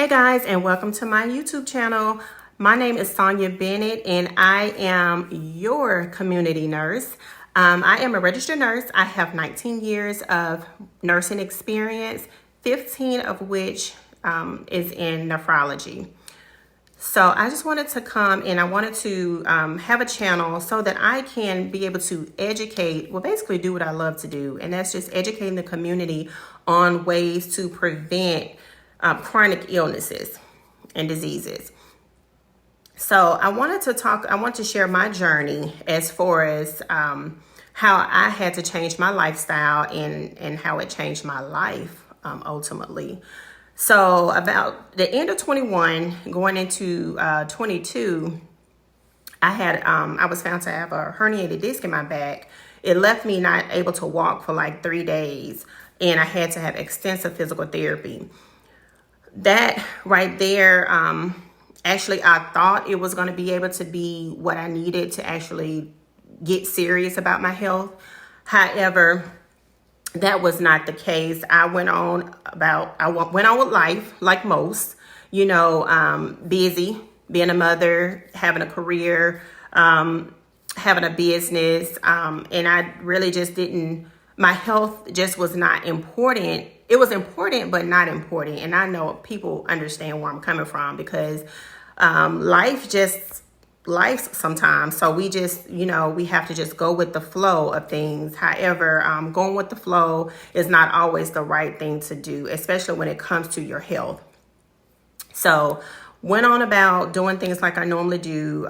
Hey guys, and welcome to my YouTube channel. My name is Sonia Bennett, and I am your community nurse. I am a registered nurse. I have 19 years of nursing experience, 15 of which is in nephrology. So I just wanted to come and I wanted to have a channel so that I can be able to educate, well, basically do what I love to do. And that's just educating the community on ways to prevent chronic illnesses and diseases. So I want to share my journey as far as how I had to change my lifestyle and how it changed my life ultimately. So about the end of 21, going into 22, I was found to have a herniated disc in my back. It left me not able to walk for like 3 days, and I had to have extensive physical therapy. That right there, actually, I thought it was going to be able to be what I needed to actually get serious about my health. However, that was not the case. I went on with life like most, busy, being a mother, having a career, having a business. And I really just my health just was not important. It was important, but not important. And I know people understand where I'm coming from because life sometimes. So we just, we have to just go with the flow of things. However, going with the flow is not always the right thing to do, especially when it comes to your health. So went on about doing things like I normally do,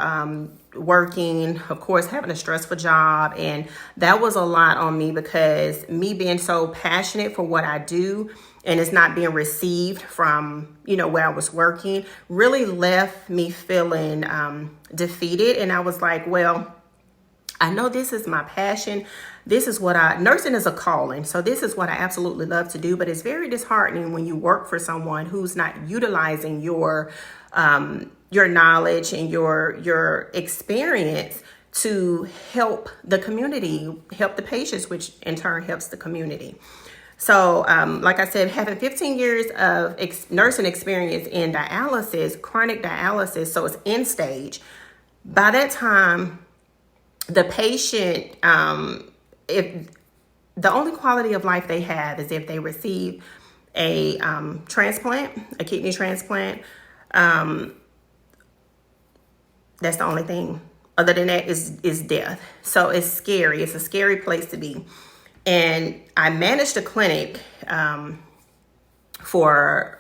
working, of course, having a stressful job. And that was a lot on me because me being so passionate for what I do and it's not being received from, where I was working really left me feeling defeated. And I was like, well, I know this is my passion. This is nursing is a calling. So this is what I absolutely love to do. But it's very disheartening when you work for someone who's not utilizing your knowledge and your experience to help the community, help the patients, which in turn helps the community. So, like I said, having 15 years of nursing experience in dialysis, chronic dialysis, so it's end stage. By that time, the patient, if the only quality of life they have is if they receive a transplant, a kidney transplant. That's the only thing. Other than that is death. So it's scary. It's a scary place to be. And I managed a clinic for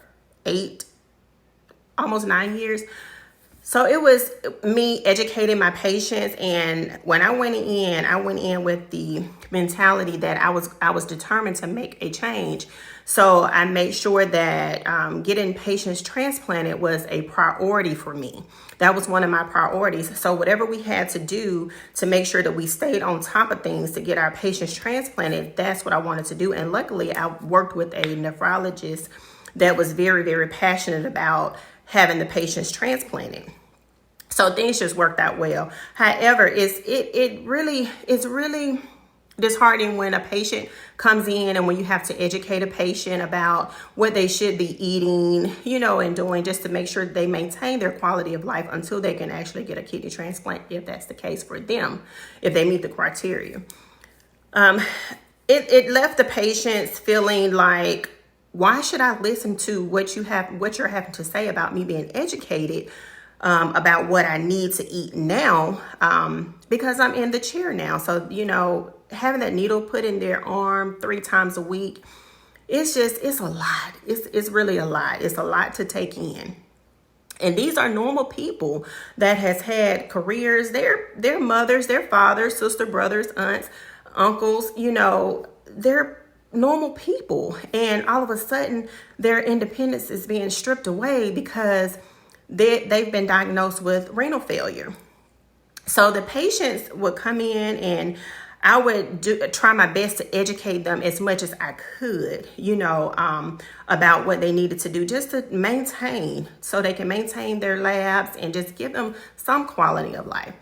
almost 9 years. So it was me educating my patients. And when I went in with the mentality that I was determined to make a change. So I made sure that getting patients transplanted was a priority for me. That was one of my priorities. So whatever we had to do to make sure that we stayed on top of things to get our patients transplanted, that's what I wanted to do. And luckily, I worked with a nephrologist that was very, very passionate about having the patients transplanted. So things just worked out well. However, it's really disheartening when a patient comes in and when you have to educate a patient about what they should be eating, and doing just to make sure they maintain their quality of life until they can actually get a kidney transplant, if that's the case for them, if they meet the criteria. It left the patients feeling like, why should I listen to what you're having to say about me being educated about what I need to eat now, because I'm in the chair now. So, having that needle put in their arm 3 times a week, it's a lot. It's really a lot. It's a lot to take in. And these are normal people that has had careers. They're mothers, their fathers, sister, brothers, aunts, uncles, they're normal people. And all of a sudden their independence is being stripped away because they've been diagnosed with renal failure. So the patients would come in and I would try my best to educate them as much as I could, about what they needed to do just to maintain, so they can maintain their labs and just give them some quality of life.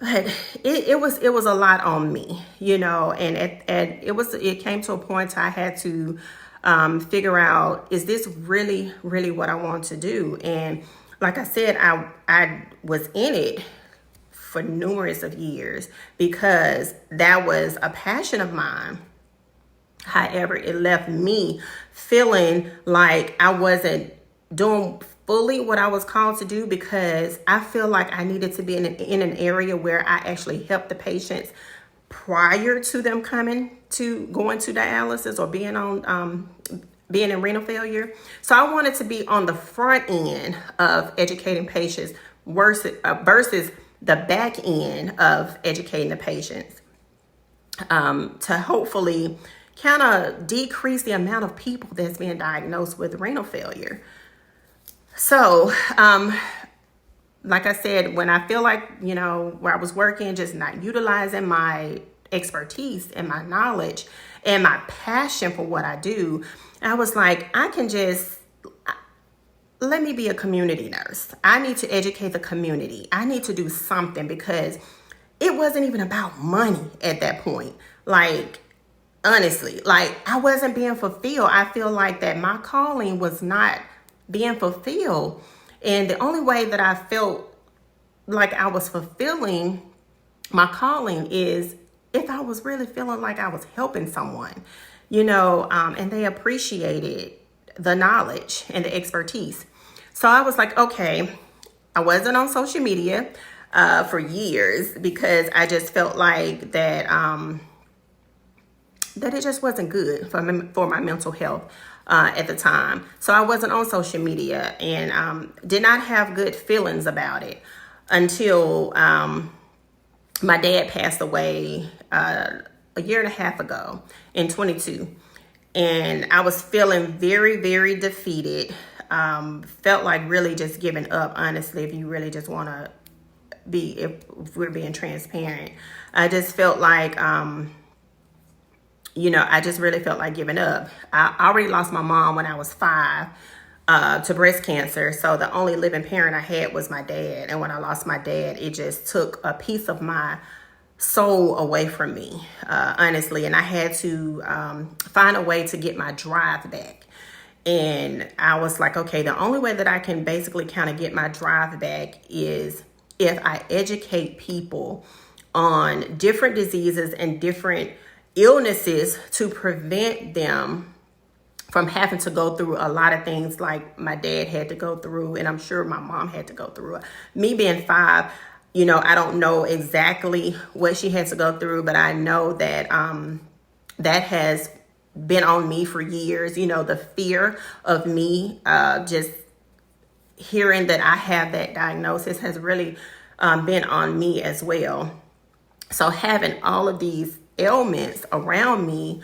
But it was a lot on me, and it came to a point I had to figure out, is this really, really what I want to do? And like I said, I was in it for numerous of years because that was a passion of mine. However, it left me feeling like I wasn't doing fully what I was called to do, because I feel like I needed to be in an area where I actually help the patients prior to them going to dialysis or being in renal failure. So I wanted to be on the front end of educating patients versus the back end of educating the patients, to hopefully kind of decrease the amount of people that's being diagnosed with renal failure. So, like I said, when I feel like, where I was working, just not utilizing my expertise and my knowledge and my passion for what I do, I was like, let me be a community nurse. I need to educate the community. I need to do something, because it wasn't even about money at that point. Like, honestly, like, I wasn't being fulfilled. I feel like that my calling was not being fulfilled. And the only way that I felt like I was fulfilling my calling is if I was really feeling like I was helping someone, and they appreciated the knowledge and the expertise. So I was like, okay, I wasn't on social media for years because I just felt like that it just wasn't good for my mental health at the time. So I wasn't on social media and did not have good feelings about it until my dad passed away a year and a half ago in 22. And I was feeling very, very defeated. Felt like really just giving up, honestly, if you really just want to if we're being transparent. I just felt like, I just really felt like giving up. I already lost my mom when I was 5 to breast cancer. So the only living parent I had was my dad. And when I lost my dad, it just took a piece of my soul away from me, honestly. And I had to find a way to get my drive back. And I was like, okay, the only way that I can basically kind of get my drive back is if I educate people on different diseases and different illnesses to prevent them from having to go through a lot of things like my dad had to go through, and I'm sure my mom had to go through. Me being 5, I don't know exactly what she had to go through, but I know that that has been on me for years. The fear of me just hearing that I have that diagnosis has really been on me as well. So having all of these ailments around me,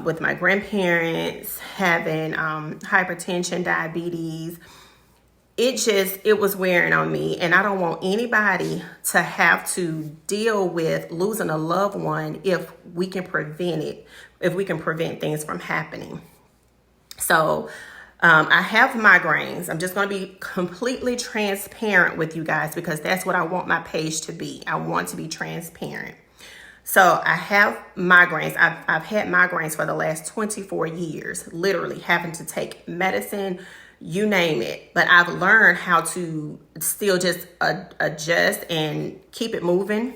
with my grandparents having hypertension, diabetes, it was wearing on me. And I don't want anybody to have to deal with losing a loved one if we can prevent it, if we can prevent things from happening. So I have migraines. I'm just going to be completely transparent with you guys because that's what I want my page to be. I want to be transparent. So I have migraines. I've had migraines for the last 24 years, literally having to take medicine, you name it. But I've learned how to still just adjust and keep it moving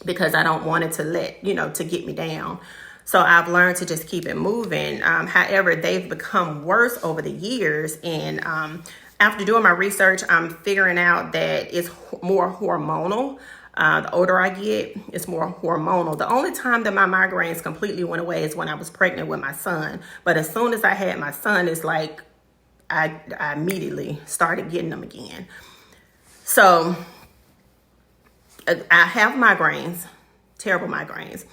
because I don't want it to get me down. So I've learned to just keep it moving. However, they've become worse over the years. And after doing my research, I'm figuring out that it's more hormonal. The older I get, it's more hormonal. The only time that my migraines completely went away is when I was pregnant with my son. But as soon as I had my son, it's like I immediately started getting them again. So I have migraines, terrible migraines.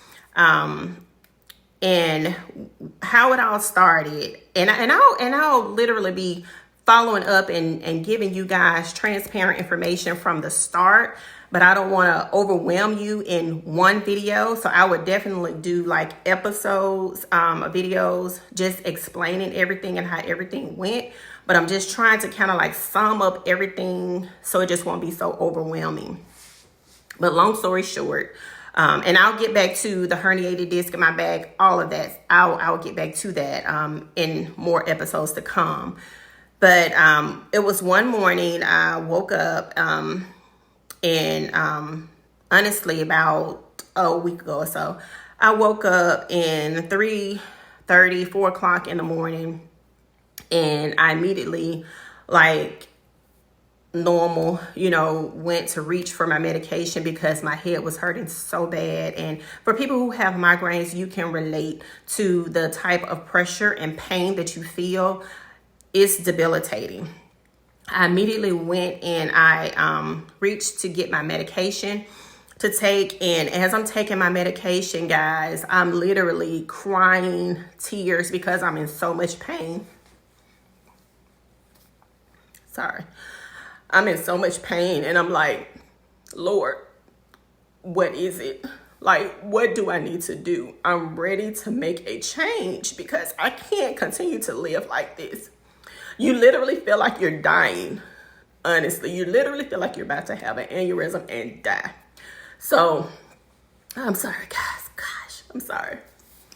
And how it all started, and I'll literally be following up and giving you guys transparent information from the start, but I don't want to overwhelm you in one video. So I would definitely do like episodes of videos just explaining everything and how everything went. But I'm just trying to kind of like sum up everything so it just won't be so overwhelming. But long story short, And I'll get back to the herniated disc in my back, all of that. I'll get back to that in more episodes to come. But it was one morning I woke up and honestly about a week ago or so, I woke up in 3:30, 4 o'clock in the morning, and I immediately, like normal, went to reach for my medication because my head was hurting so bad. And for people who have migraines, you can relate to the type of pressure and pain that you feel. It's debilitating. I immediately went and I reached to get my medication to take. And as I'm taking my medication, guys, I'm literally crying tears because I'm in so much pain. Sorry. I'm in so much pain, and I'm like, Lord, what is it? Like, what do I need to do? I'm ready to make a change because I can't continue to live like this. You literally feel like you're dying. Honestly, you literally feel like you're about to have an aneurysm and die. So, I'm sorry, guys. Gosh, I'm sorry.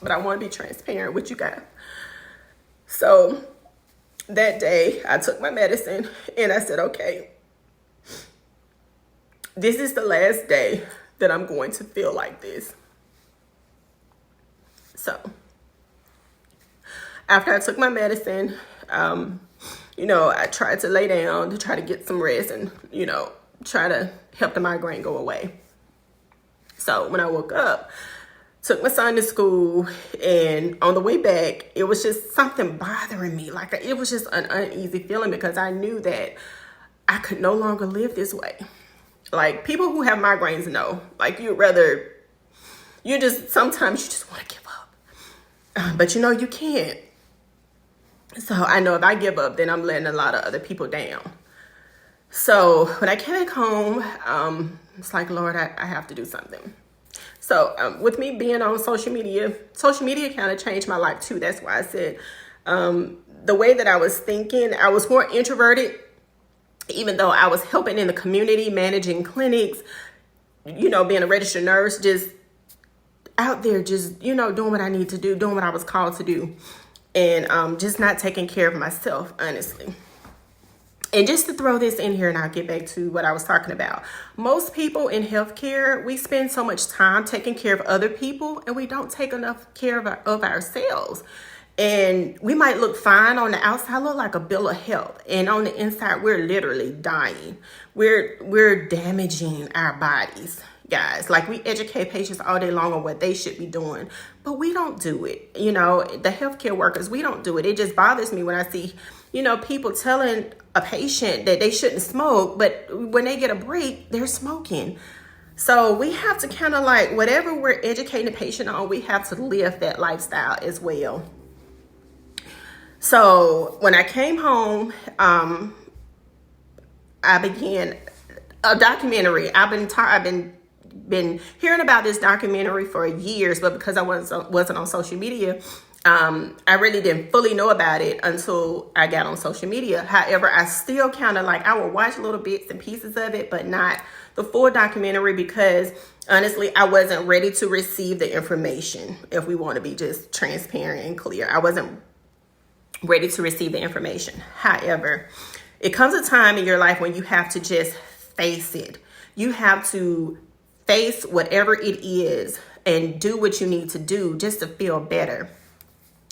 But I want to be transparent with you guys. So, that day, I took my medicine and I said, okay, this is the last day that I'm going to feel like this. So, after I took my medicine, I tried to lay down to try to get some rest and, try to help the migraine go away. So, when I woke up, took my son to school, and on the way back, it was just something bothering me. Like, it was just an uneasy feeling because I knew that I could no longer live this way. Like, people who have migraines know, like, sometimes you just want to give up. But you can't. So I know if I give up, then I'm letting a lot of other people down. So when I came back home, it's like, Lord, I have to do something. So with me being on social media kind of changed my life too. That's why I said the way that I was thinking, I was more introverted, even though I was helping in the community, managing clinics, being a registered nurse, just out there, just, doing what I need to do, doing what I was called to do, and just not taking care of myself, honestly. And just to throw this in here, and I'll get back to what I was talking about. Most people in healthcare, we spend so much time taking care of other people, and we don't take enough care of ourselves. And we might look fine on the outside, look like a bill of health. And on the inside, we're literally dying. We're damaging our bodies, guys. Like, we educate patients all day long on what they should be doing, but we don't do it. The healthcare workers, we don't do it. It just bothers me when I see, people telling a patient that they shouldn't smoke, but when they get a break, they're smoking. So we have to kind of like, whatever we're educating the patient on, we have to live that lifestyle as well. So when I came home, I began a documentary. I've been hearing about this documentary for years, but because I wasn't on social media, I really didn't fully know about it until I got on social media. However, I still kind of I would watch little bits and pieces of it, but not the full documentary because honestly, I wasn't ready to receive the information. If we want to be just transparent and clear, I wasn't ready to receive the information. However, it comes a time in your life when you have to just face it. You have to face whatever it is and do what you need to do just to feel better.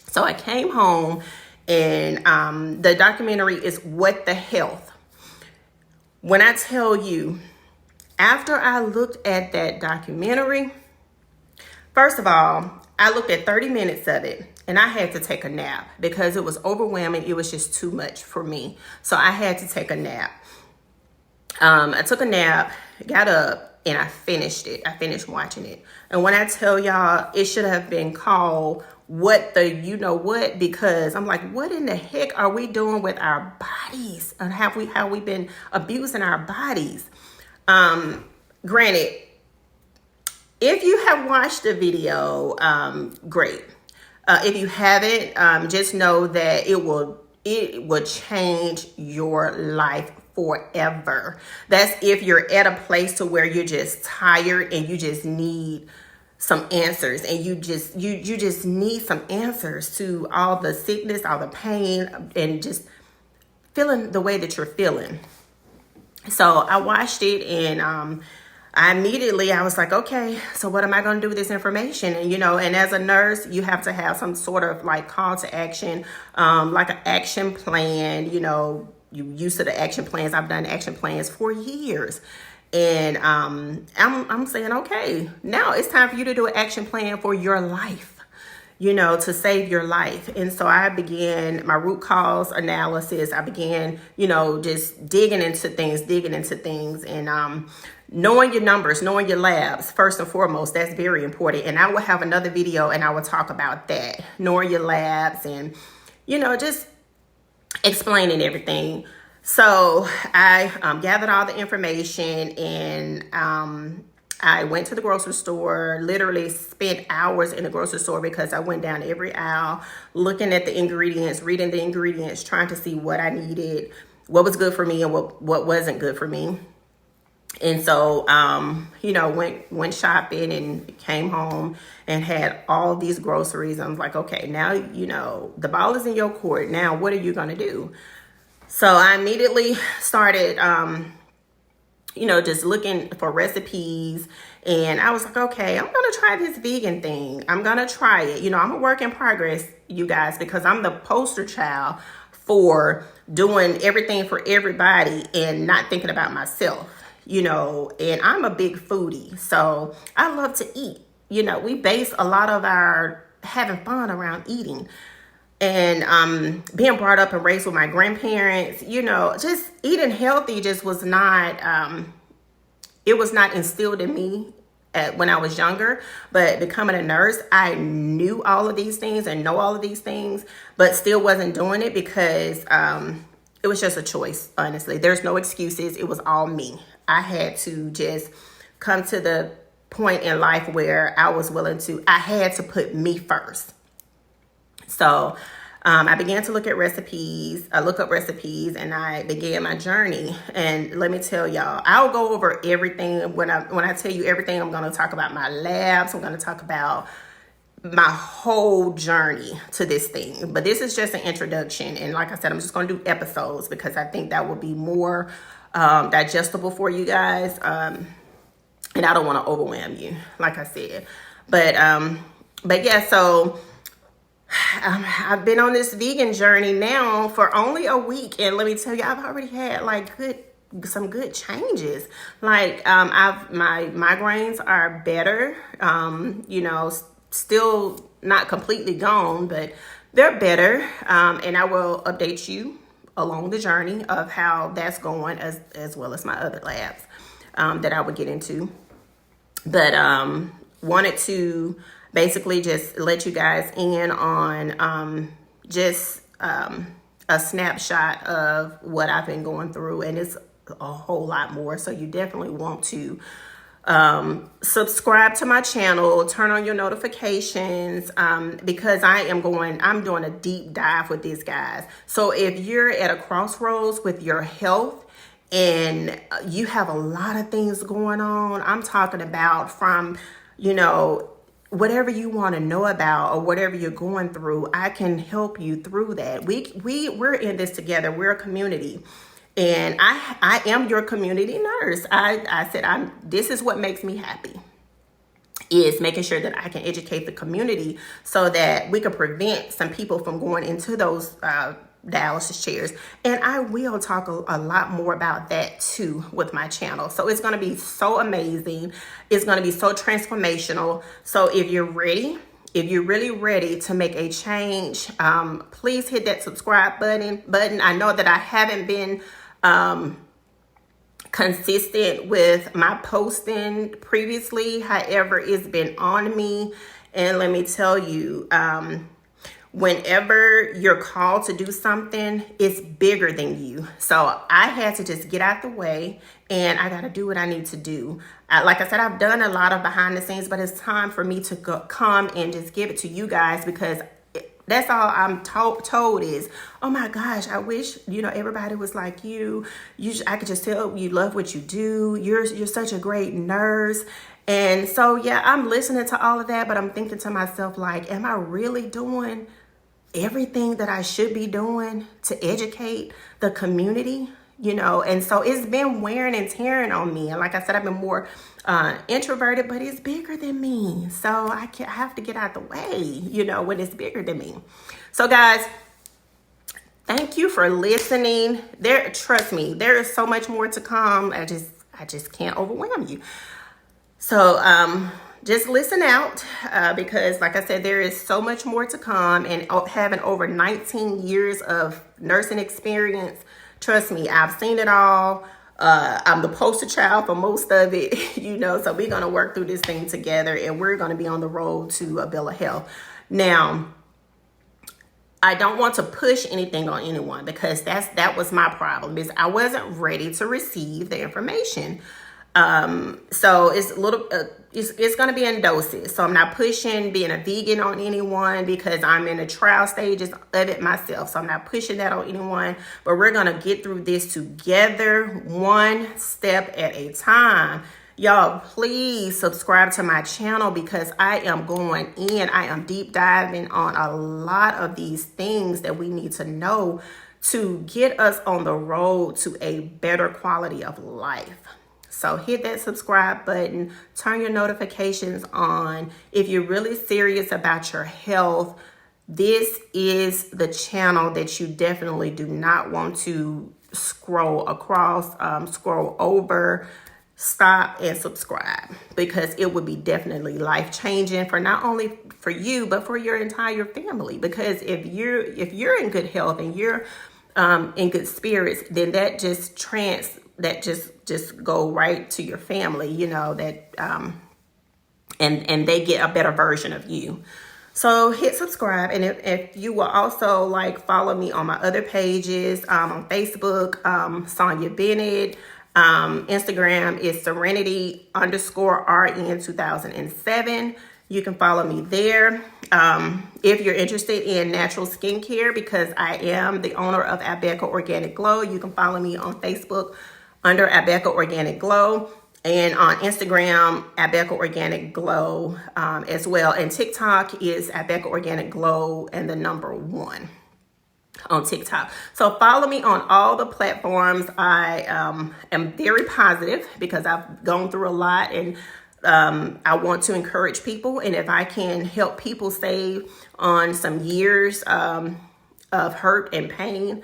So I came home, and the documentary is What the Health. When I tell you, after I looked at that documentary, first of all, I looked at 30 minutes of it, and I had to take a nap because it was overwhelming. It was just too much for me. So I had to take a nap. I took a nap, got up, and I finished it. I finished watching it. And when I tell y'all, it should have been called What the You Know What, because I'm like, what in the heck are we doing with our bodies? And how we been abusing our bodies? Granted, if you have watched the video, great. If you haven't, just know that it will change your life forever. That's if you're at a place to where you're just tired and you just need some answers, and you just need some answers to all the sickness, all the pain, and just feeling the way that you're feeling. So I watched it, and I was like, okay, so what am I going to do with this information? And, and as a nurse, you have to have some sort of like call to action, like an action plan. You used to the action plans. I've done action plans for years. And I'm saying, okay, now it's time for you to do an action plan for your life, to save your life. And so I began my root cause analysis. I began, just digging into things and knowing your numbers, knowing your labs, first and foremost. That's very important. And I will have another video and I will talk about that, knowing your labs and, just explaining everything. So I gathered all the information, and I went to the grocery store, literally spent hours in the grocery store because I went down every aisle, looking at the ingredients, reading the ingredients, trying to see what I needed, what was good for me and what wasn't good for me. And so, went shopping and came home and had all these groceries. I was like, okay, now, the ball is in your court. Now, what are you going to do? So I immediately started, just looking for recipes, and I was like, okay, I'm going to try this vegan thing. I'm going to try it. I'm a work in progress, you guys, because I'm the poster child for doing everything for everybody and not thinking about myself, and I'm a big foodie. So I love to eat. We base a lot of our having fun around eating. And being brought up and raised with my grandparents, just eating healthy just was not, it was not instilled in me when I was younger. But becoming a nurse, I knew all of these things and know all of these things, but still wasn't doing it because it was just a choice, honestly. There's no excuses. It was all me. I had to just come to the point in life where I had to put me first. So I began to look up recipes, and I began my journey. And let me tell y'all, I'll go over everything. When I tell you everything, I'm going to talk about my labs. I'm going to talk about my whole journey to this thing. But this is just an introduction. And like I said, I'm just going to do episodes because I think that will be more digestible for you guys. And I don't want to overwhelm you, like I said. But yeah, so I've been on this vegan journey now for only a week, and let me tell you, I've already had some good changes. Like my migraines are better. Still not completely gone, but they're better. And I will update you along the journey of how that's going, as well as my other labs that I would get into. But wanted to basically just let you guys in on a snapshot of what I've been going through, and it's a whole lot more. So you definitely want to subscribe to my channel, turn on your notifications, because I'm doing a deep dive with these guys. So if you're at a crossroads with your health and you have a lot of things going on, I'm talking about from, whatever you want to know about or whatever you're going through, I can help you through that. We're in this together. We're a community. And I am your community nurse. I said, this is what makes me happy, is making sure that I can educate the community so that we can prevent some people from going into those dialysis chairs. And I will talk a lot more about that too with my channel. So it's going to be so amazing. It's going to be so transformational. So if you're ready, if you're really ready to make a change, please hit that subscribe button. I know that I haven't been consistent with my posting previously. However, it's been on me. And let me tell you, whenever you're called to do something, it's bigger than you. So I had to just get out the way, and I got to do what I need to do. Like I said, I've done a lot of behind the scenes, but it's time for me to come and just give it to you guys, because That's all I'm told is, oh my gosh, I wish, everybody was like you. I could just tell you love what you do. You're such a great nurse. And so, yeah, I'm listening to all of that, but I'm thinking to myself, like, am I really doing everything that I should be doing to educate the community? And so it's been wearing and tearing on me. And like I said, I've been more introverted, but it's bigger than me. So I have to get out the way, when it's bigger than me. So guys, thank you for listening. Trust me, there is so much more to come. I just can't overwhelm you. So just listen out because, like I said, there is so much more to come. And having over 19 years of nursing experience, trust me, I've seen it all. I'm the poster child for most of it, so we're going to work through this thing together, and we're going to be on the road to a bill of health. Now, I don't want to push anything on anyone because that was my problem, is I wasn't ready to receive the information. So it's a little, it's going to be in doses. So I'm not pushing being a vegan on anyone because I'm in the trial stages of it myself. So I'm not pushing that on anyone, but we're going to get through this together, one step at a time. Y'all, please subscribe to my channel because I am going in. I am deep diving on a lot of these things that we need to know to get us on the road to a better quality of life. So hit that subscribe button, turn your notifications on. If you're really serious about your health, this is the channel that you definitely do not want to scroll across, scroll over. Stop and subscribe because it would be definitely life-changing for not only for you, but for your entire family. Because if you're in good health and you're in good spirits, then that just go right to your family, and they get a better version of you. So hit subscribe. And if you will also follow me on my other pages, on Facebook, Sonia Bennett, Instagram is Serenity_RN2007. You can follow me there. If you're interested in natural skincare, because I am the owner of Abeka Organic Glow, you can follow me on Facebook under Abeka Organic Glow, and on Instagram, Abeka Organic Glow as well. And TikTok is Abeka Organic Glow and the number 1 on TikTok. So follow me on all the platforms. I am very positive because I've gone through a lot, and I want to encourage people. And if I can help people save on some years of hurt and pain,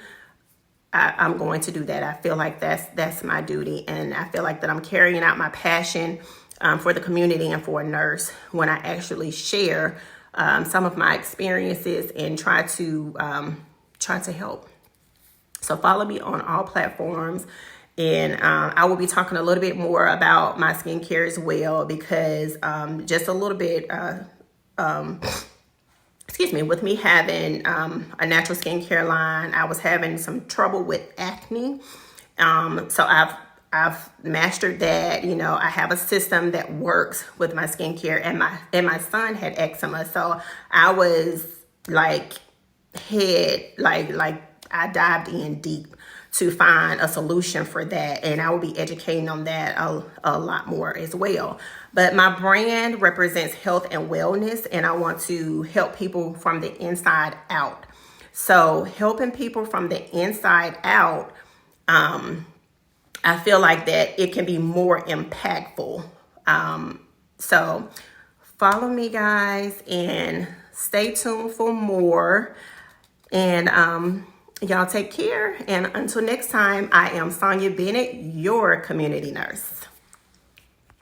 I'm going to do that. I feel like that's my duty, and I feel like that I'm carrying out my passion for the community and for a nurse when I actually share some of my experiences and try to help. So follow me on all platforms, and I will be talking a little bit more about my skincare as well, because just a little bit, with me having a natural skincare line, I was having some trouble with acne. So I've mastered that. I have a system that works with my skincare, and my son had eczema. So I was I dived in deep to find a solution for that, and I will be educating on that a lot more as well. But my brand represents health and wellness, and I want to help people from the inside out. So helping people from the inside out, I feel like that it can be more impactful. So follow me, guys, and stay tuned for more. And y'all take care. And until next time, I am Sonia Bennett, your community nurse.